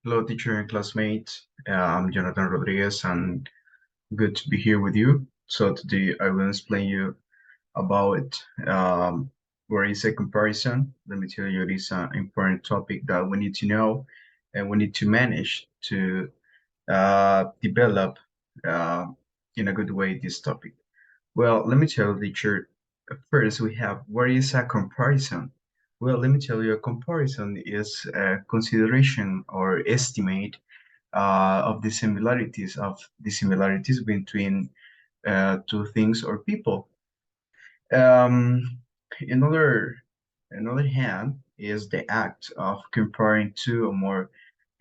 Hello, teacher and classmates. I'm Jonathan Rodriguez, and good to be here with you. So today I will explain you about what is a comparison. Let me tell you, it is an important topic that we need to know, and we need to manage to develop uh, in a good way this topic. Well, let me tell you, teacher. First, we have what is a comparison? Well, let me tell you, a comparison is a consideration or estimate of the similarities between two things or people. Um, another another hand is the act of comparing two or more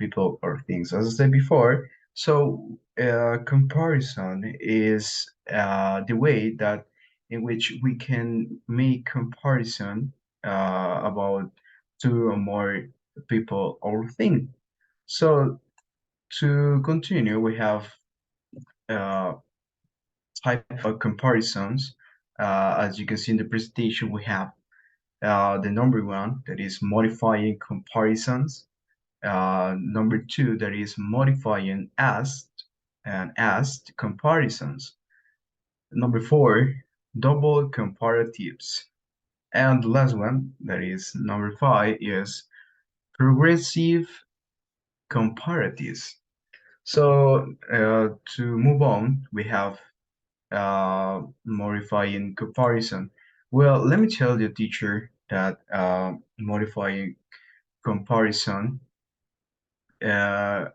people or things. As I said before, so comparison is the way that in which we can make comparison about two or more people or things. So to continue, we have uh, type of comparisons. As you can see in the presentation, we have the number one, that is modifying comparisons. Number two, that is modifying asked and asked comparisons. Number four, double comparatives. And the last one, that is number five, is progressive comparatives. So to move on, we have modifying comparison. Well, let me tell you, teacher, that modifying comparison, uh,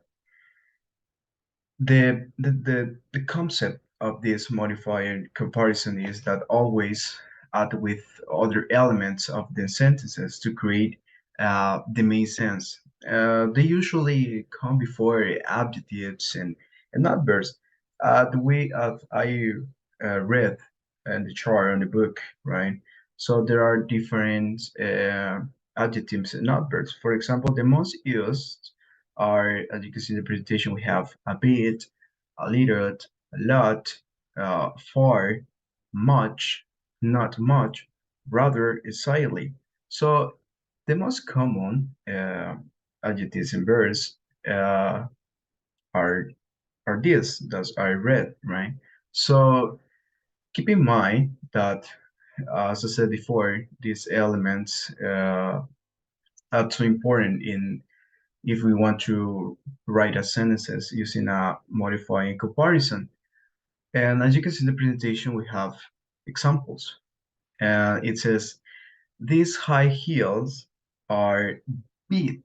the concept of this modifier comparison is that always add with other elements of the sentences to create the main sense. They usually come before adjectives and adverbs. The way of I read in the chart on the book, right? So there are different adjectives and adverbs. For example, the most used are, as you can see in the presentation, we have a bit, a little, a lot, far, much, not much, rather, slightly. So the most common adjectives and verbs uh, are are these that I read, right? So keep in mind that, as I said before, these elements are too important in if we want to write a sentences using a modifying comparison. And as you can see in the presentation, we have examples. It says, these high heels are bit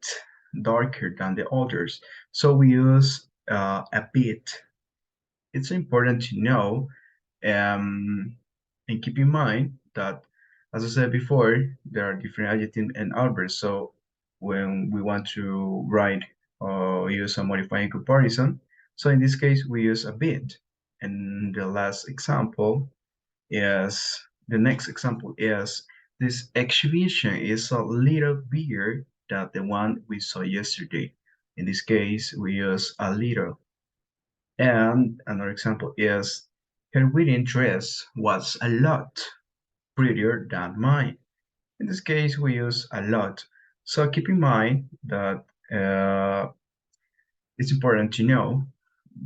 darker than the others. So we use a bit. It's important to know and keep in mind that, as I said before, there are different adjectives and adverbs. So when we want to write or use a modifying comparison, so in this case, we use a bit. And the next example is, this exhibition is a little bigger than the one we saw yesterday. In this case, we use a little. And another example is, her wedding dress was a lot prettier than mine. In this case, we use a lot. So keep in mind that it's important to know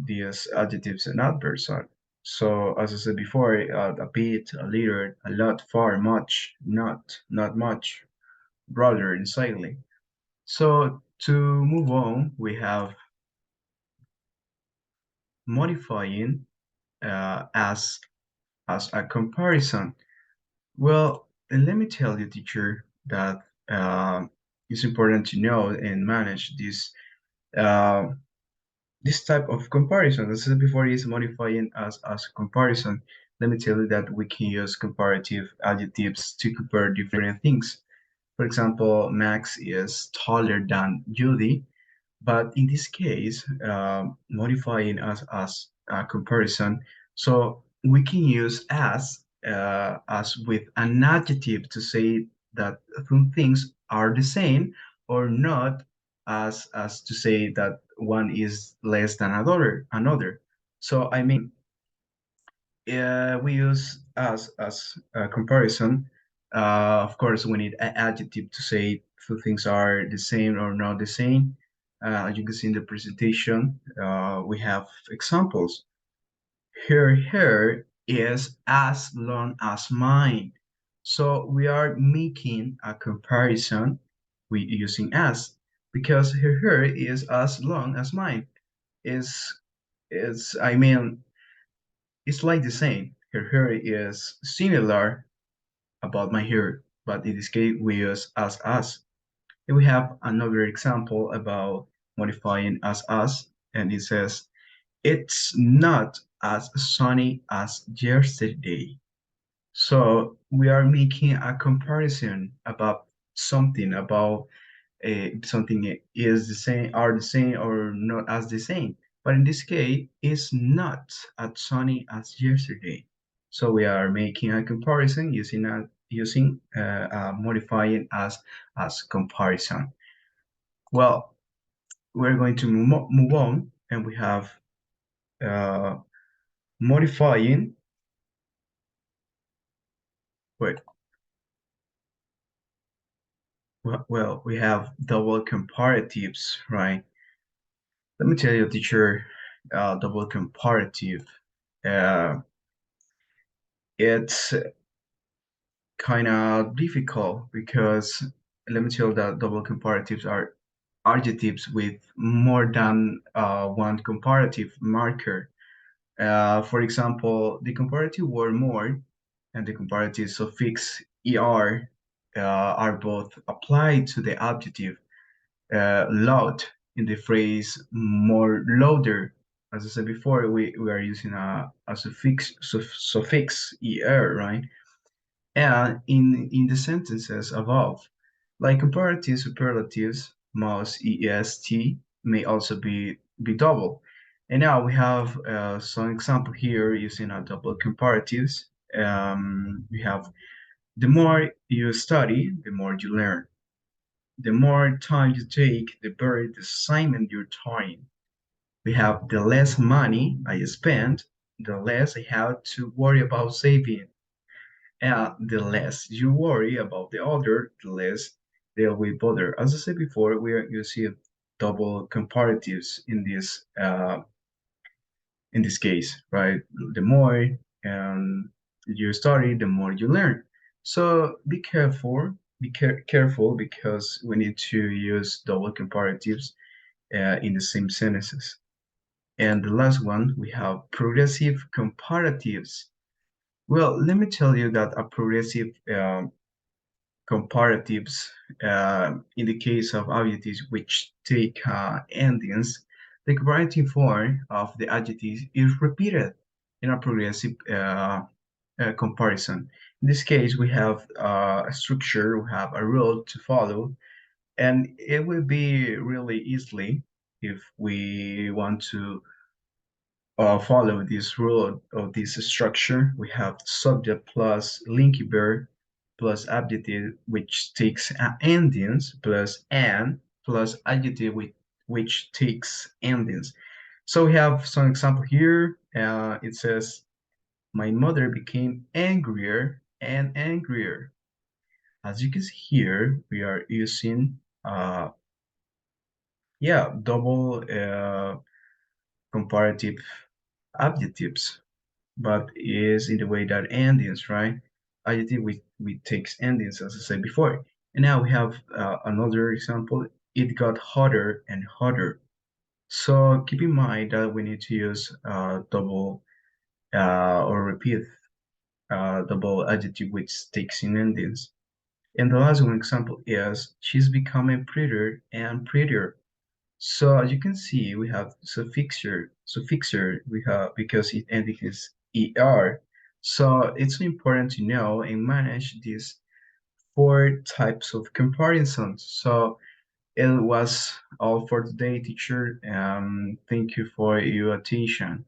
these adjectives and adverbs are. So as I said before, a bit, a little, a lot, far, much, not much, rather, and slightly. So to move on, we have modifying as a comparison. Well, and let me tell you, teacher, that it's important to know and manage uh, this type of comparison. As I said before, is modifying as a comparison. Let me tell you that we can use comparative adjectives to compare different things. For example, Max is taller than Judy, but in this case, modifying as a comparison, so we can use as with an adjective to say that some things are the same or not, as to say that one is less than another. So I mean, we use as a comparison. Of course, we need an adjective to say two things are the same or not the same. As you can see in the presentation, we have examples. Her hair is as long as mine. So we are making a comparison with using as, because her hair is as long as mine. Is I mean, it's like the same. Her hair is similar about my hair, but in this case we use as. And we have another example about modifying as, and it says it's not as sunny as yesterday. So we are making a comparison about something is the same, are the same, or not as the same. But in this case, it's not as sunny as yesterday. So we are making a comparison using modifying as comparison. Well, we're going to move on, and we have uh, modifying. Wait, well, we have double comparatives, right? Let me tell you, teacher, double comparative. Uh, it's kind of difficult because let me tell you that double comparatives are adjectives with more than one comparative marker. For example, the comparative word more and the comparative suffix er are both applied to the adjective loud in the phrase more louder. As I said before, we are using a suffix er, right? And in the sentences above, like comparative superlatives, must est may also be double. And now we have some example here using a double comparatives. We have the more you study, the more you learn. The more time you take, the better the assignment you're trying. We have the less money I spend, the less I have to worry about saving. And the less you worry about the other, the less they will bother. As I said before, we are using double comparatives in this case, right? The more you study, the more you learn. So be careful, careful because we need to use double comparatives in the same sentences. And the last one, we have progressive comparatives. Well, let me tell you that a progressive comparatives in the case of adjectives which take endings, the comparative form of the adjective is repeated in a progressive comparison. In this case, we have a structure, we have a rule to follow, and it will be really easily if we want to follow this rule of this structure. We have subject plus linky verb plus adjective, which takes endings, plus and plus adjective, which takes endings. So we have some example here. It says, my mother became angrier and angrier. As you can see here, we are using, double comparative adjectives, but is in the way that endings, right? Adjective we takes endings, as I said before. And now we have another example. It got hotter and hotter. So keep in mind that we need to use double or repeat double adjective which takes in endings. And the last one example is she's becoming prettier and prettier. So as you can see, we have suffixer we have because it indicates er. So it's important to know and manage these four types of comparisons. So it was all for today, teacher. Thank you for your attention.